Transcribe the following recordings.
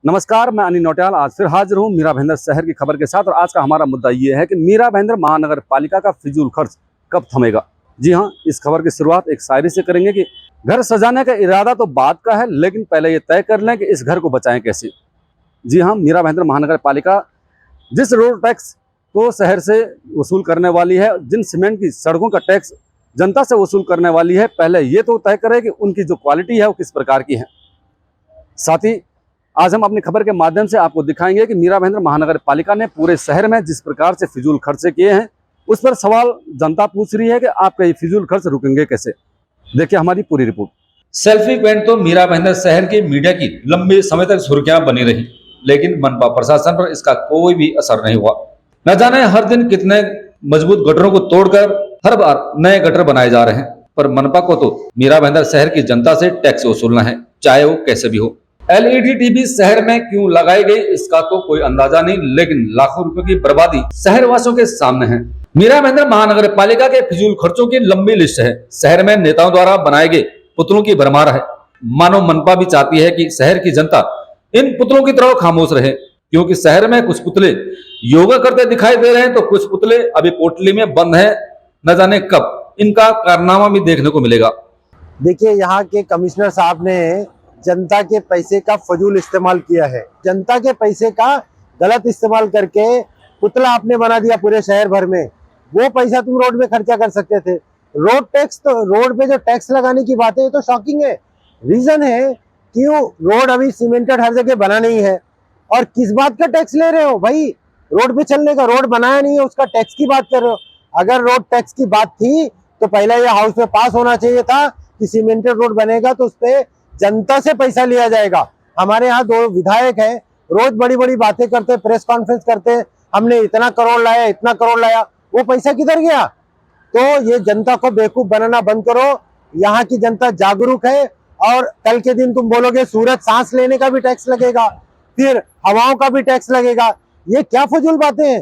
नमस्कार, मैं अनिल नौटियाल आज फिर हाजिर हूँ मीरा भाईंदर शहर की खबर के साथ। और आज का हमारा मुद्दा ये है कि मीरा भाईंदर महानगर पालिका का फिजूल खर्च कब थमेगा। जी हाँ, इस खबर की शुरुआत एक शायरी से करेंगे कि घर सजाने का इरादा तो बात का है, लेकिन पहले ये तय कर लें कि इस घर को बचाएं कैसे। जी हाँ, मीरा भाईंदर महानगर पालिका जिस रोड टैक्स को शहर से वसूल करने वाली है, जिन सीमेंट की सड़कों का टैक्स जनता से वसूल करने वाली है, पहले ये तो तय करे कि उनकी जो क्वालिटी है वो किस प्रकार की है। साथ ही आज हम अपनी खबर के माध्यम से आपको दिखाएंगे कि मीरा भाईंदर महानगर पालिका ने पूरे शहर में जिस प्रकार से फिजूल खर्चे किए हैं, उस पर सवाल जनता पूछ रही है कि आपका ये फिजूल खर्च रुकेंगे कैसे। देखिए हमारी पूरी रिपोर्ट। सेल्फी पॉइंट तो मीरा भाईंदर शहर की मीडिया की लंबे समय तक सुर्खियां बनी रही, लेकिन मनपा प्रशासन पर इसका कोई भी असर नहीं हुआ। न जाने हर दिन कितने मजबूत गटरों को तोड़कर हर बार नए गटर बनाए जा रहे हैं, पर मनपा को तो मीरा भाईंदर शहर की जनता से टैक्स वसूलना है, चाहे वो कैसे भी हो। एलईडी टीवी शहर में क्यों लगाई गई इसका तो कोई अंदाजा नहीं, लेकिन लाखों रुपए की बर्बादी शहरवासियों के सामने है। मीरा भाईंदर महानगर पालिका के फिजूल खर्चों की लंबी लिस्ट है। शहर में नेताओं द्वारा बनाए गए पुतलों की भरमार है। मानो मनपा भी चाहती है कि शहर की जनता इन पुतलों की तरह खामोश रहे, क्योंकि शहर में कुछ पुतले योगा करते दिखाई दे रहे हैं तो कुछ पुतले अभी पोटली में बंद हैं। न जाने कब इनका कारनामा भी देखने को मिलेगा। देखिए, यहाँ के कमिश्नर साहब ने जनता के पैसे का फजूल इस्तेमाल किया है। जनता के पैसे का गलत इस्तेमाल करके पुतला आपने बना दिया पूरे शहर भर में। वो पैसा तुम रोड में खर्चा कर सकते थे। रोड टैक्स, तो रोड पे जो टैक्स लगाने की बात है ये तो शॉकिंग है। रीजन है क्यों रोड अभी सीमेंटेड हर जगह बना नहीं है, और किस बात का टैक्स ले रहे हो भाई? रोड पे चलने का, रोड बनाया नहीं है उसका टैक्स की बात कर रहे हो। अगर रोड टैक्स की बात थी तो पहले ये हाउस में पास होना चाहिए था कि सीमेंटेड रोड बनेगा तो उस पर जनता से पैसा लिया जाएगा। हमारे यहाँ 2 विधायक हैं, रोज बड़ी बड़ी बातें करते, प्रेस कॉन्फ्रेंस करते, हमने इतना करोड़ लाया, इतना करोड़ लाया। वो पैसा किधर गया? तो ये जनता को बेवकूफ बनाना बंद करो। यहाँ की जनता जागरूक है, और कल के दिन तुम बोलोगे सूरज सांस लेने का भी टैक्स लगेगा, फिर हवाओं का भी टैक्स लगेगा। ये क्या फजूल बातें हैं?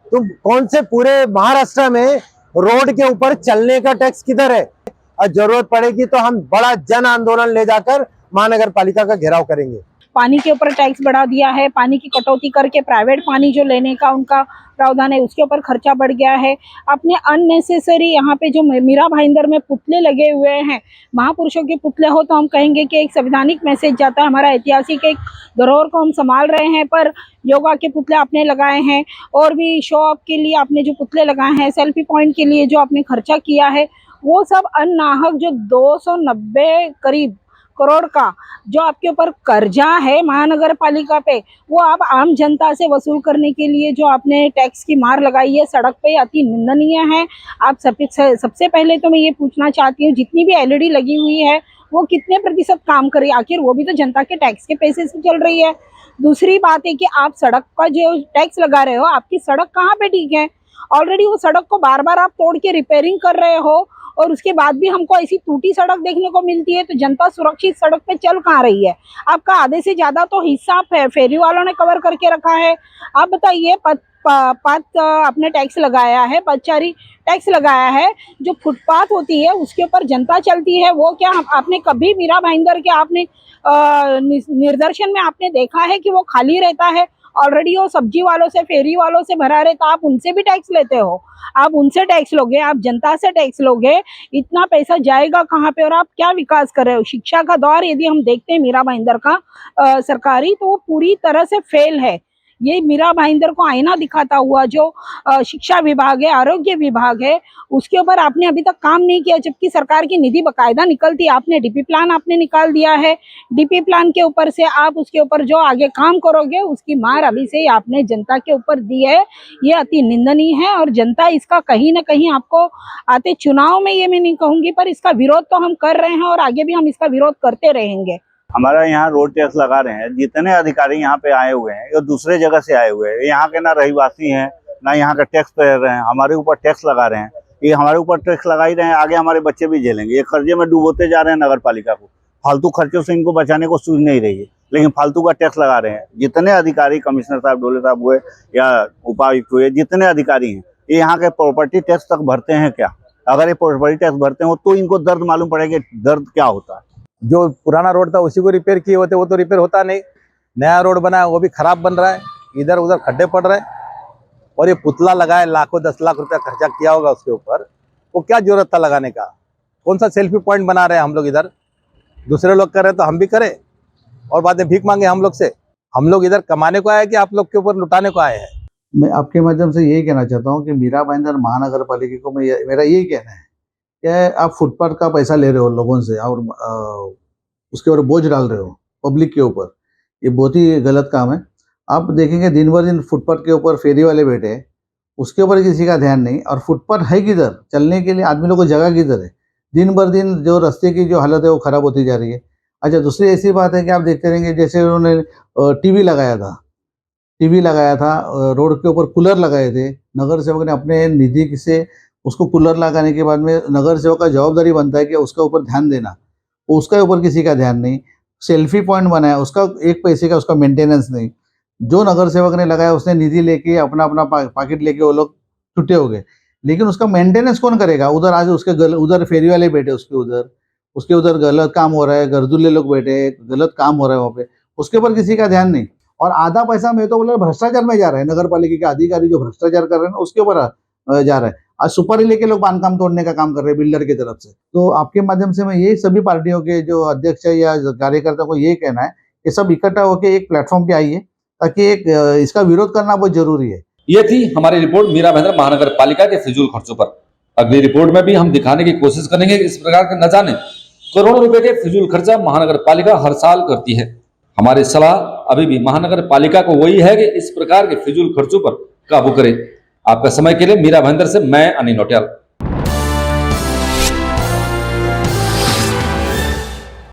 तुम कौन से पूरे महाराष्ट्र में रोड के ऊपर चलने का टैक्स किधर है? और जरूरत पड़ेगी तो हम बड़ा जन आंदोलन ले जाकर महानगर पालिका का घेराव करेंगे। पानी के ऊपर टैक्स बढ़ा दिया है। पानी की कटौती करके प्राइवेट पानी जो लेने का उनका प्रावधान है उसके ऊपर खर्चा बढ़ गया है। अपने अननेसेसरी यहाँ पे जो मीरा भाईंदर में पुतले लगे हुए हैं, महापुरुषों के पुतले हो तो हम कहेंगे कि एक संवैधानिक मैसेज जाता है, हमारा ऐतिहासिक एक धरोहर को हम संभाल रहे हैं। पर योगा के पुतले आपने लगाए हैं, और भी शो ऑफ के लिए आपने जो पुतले लगाए हैं, सेल्फी पॉइंट के लिए जो आपने खर्चा किया है, वो सब अनाहक जो 290 करीब करोड़ का जो आपके ऊपर कर्जा है महानगर पालिका पे, वो आप आम जनता से वसूल करने के लिए जो आपने टैक्स की मार लगाई है सड़क पे, अति निंदनीय है। आप सबसे पहले तो मैं ये पूछना चाहती हूँ, जितनी भी एलईडी लगी हुई है वो कितने प्रतिशत काम कर रही है? आखिर वो भी तो जनता के टैक्स के पैसे से चल रही है। दूसरी बात है कि आप सड़क का जो टैक्स लगा रहे हो, आपकी सड़क कहाँ पे ठीक है? ऑलरेडी वो सड़क को बार बार आप तोड़ के रिपेयरिंग कर रहे हो, और उसके बाद भी हमको ऐसी टूटी सड़क देखने को मिलती है, तो जनता सुरक्षित सड़क पे चल कहाँ रही है? आपका आधे से ज्यादा तो हिस्सा फेरी वालों ने कवर करके रखा है। आप बताइए, पथ आपने टैक्स लगाया है, पथचारी टैक्स लगाया है, जो फुटपाथ होती है उसके ऊपर जनता चलती है, वो क्या आपने कभी मीरा भाईंदर के आपने निर्दर्शन में आपने देखा है कि वो खाली रहता है? ऑलरेडी वो सब्जी वालों से, फेरी वालों से भरा रहता, आप उनसे भी टैक्स लेते हो। आप उनसे टैक्स लोगे, आप जनता से टैक्स लोगे, इतना पैसा जाएगा कहाँ पे? और आप क्या विकास कर रहे हो? शिक्षा का दौर यदि हम देखते हैं मीरा भाईंदर का सरकारी, तो वो पूरी तरह से फेल है। ये मीरा भाईंदर को आईना दिखाता हुआ जो शिक्षा विभाग है, आरोग्य विभाग है, उसके ऊपर आपने अभी तक काम नहीं किया, जबकि सरकार की निधि बकायदा निकलती है। आपने डीपी प्लान आपने निकाल दिया है। डीपी प्लान के ऊपर से आप उसके ऊपर जो आगे काम करोगे उसकी मार अभी से ही आपने जनता के ऊपर दी है। ये अति निंदनीय है, और जनता इसका कहीं ना कहीं आपको आते चुनाव में, ये मैं नहीं कहूंगी, पर इसका विरोध तो हम कर रहे हैं और आगे भी हम इसका विरोध करते रहेंगे। हमारा यहाँ रोड टैक्स लगा रहे हैं, जितने अधिकारी यहाँ पे आए हुए हैं ये दूसरे जगह से आए हुए हैं। यहाँ के ना रहीवासी हैं, ना यहाँ का टैक्स पे रहे हैं, हमारे ऊपर टैक्स लगा रहे हैं। ये हमारे ऊपर टैक्स लगा ही रहे हैं, आगे हमारे बच्चे भी झेलेंगे। ये कर्जे में डुबोते जा रहे हैं नगर पालिका को। फालतू खर्चों से इनको बचाने को सूझ नहीं रही है, लेकिन फालतू का टैक्स लगा रहे हैं। जितने अधिकारी, कमिश्नर साहब, डोले साहब हुए या उपायुक्त हुए, जितने अधिकारी हैं, ये यहाँ के प्रॉपर्टी टैक्स तक भरते हैं क्या? अगर ये प्रॉपर्टी टैक्स भरते हो तो इनको दर्द मालूम पड़ेगा, दर्द क्या होता है। जो पुराना रोड था उसी को रिपेयर किए होते, वो तो रिपेयर होता नहीं। नया रोड बना है वो भी खराब बन रहा है, इधर उधर खड्डे पड़ रहे हैं। और ये पुतला लगा है, लाखों 10 लाख रुपया खर्चा किया होगा उसके ऊपर, वो क्या जरूरत था लगाने का? कौन सा सेल्फी पॉइंट बना रहे हैं हम लोग इधर? दूसरे लोग कर रहे हैं तो हम भी करें और बाद में भीख मांगे हम लोग से? हम लोग इधर कमाने को आए कि आप लोग के ऊपर लुटाने को आए हैं? मैं आपके माध्यम से यही कहना चाहता हूँ कि मीरा भाईंदर महानगर पालिका को मेरा यही कहना है कि आप फुटपाथ का पैसा ले रहे हो लोगों से और उसके ऊपर बोझ डाल रहे हो पब्लिक के ऊपर, ये बहुत ही गलत काम है। आप देखेंगे दिन भर दिन फुटपाथ के ऊपर फेरी वाले बैठे हैं, उसके ऊपर किसी का ध्यान नहीं। और फुटपाथ है किधर, चलने के लिए आदमी लोगों को जगह किधर है? दिन भर दिन जो रास्ते की जो हालत है वो खराब होती जा रही है। अच्छा, दूसरी ऐसी बात है कि आप देखते रहेंगे जैसे उन्होंने टीवी लगाया था, रोड के ऊपर कूलर लगाए थे। नगर सेवक ने अपने निधि से उसको कूलर लगाने के बाद में नगर सेवक का जवाबदारी बनता है कि उसका ऊपर ध्यान देना, उसका ऊपर किसी का ध्यान नहीं। सेल्फी पॉइंट बनाया, उसका एक पैसे का उसका मेंटेनेंस नहीं। जो नगर सेवक ने लगाया उसने निधि लेके अपना पॉकेट लेके वो लोग छुट्टे हो गए, लेकिन उसका मेंटेनेंस कौन करेगा? उधर आज उसके उधर फेरी वाले बैठे, उसके उधर गलत काम हो रहा है, गर्दुल्ले लोग बैठे, गलत काम हो रहा है वहाँ पे, उसके ऊपर किसी का ध्यान नहीं। और आधा पैसा मैं तो बोला भ्रष्टाचार में जा रहा है, नगर पालिका के अधिकारी जो भ्रष्टाचार कर रहे हैं ना उसके ऊपर जा रहा है। आज सुपारी लेके लोग बांधकाम तोड़ने का काम कर रहे हैं बिल्डर की तरफ से। तो आपके माध्यम से मैं यही सभी पार्टियों के जो अध्यक्ष है या कार्यकर्ता को ये कहना है कि सब इकट्ठा होकर एक प्लेटफॉर्म पे आइए, ताकि एक इसका विरोध करना बहुत जरूरी है। ये थी हमारी रिपोर्ट मीरा भाईंदर महानगर पालिका के फिजूल खर्चों पर। अगली रिपोर्ट में भी हम दिखाने की कोशिश करेंगे कि इस प्रकार के न जाने करोड़ों रुपए के फिजूल खर्चा महानगर पालिका हर साल करती है। हमारी सलाह अभी भी महानगर पालिका को वही है कि इस प्रकार के फिजूल खर्चों पर काबू करे। आपका समय के लिए मीरा भाईंदर से मैं अनिल नौटियाल।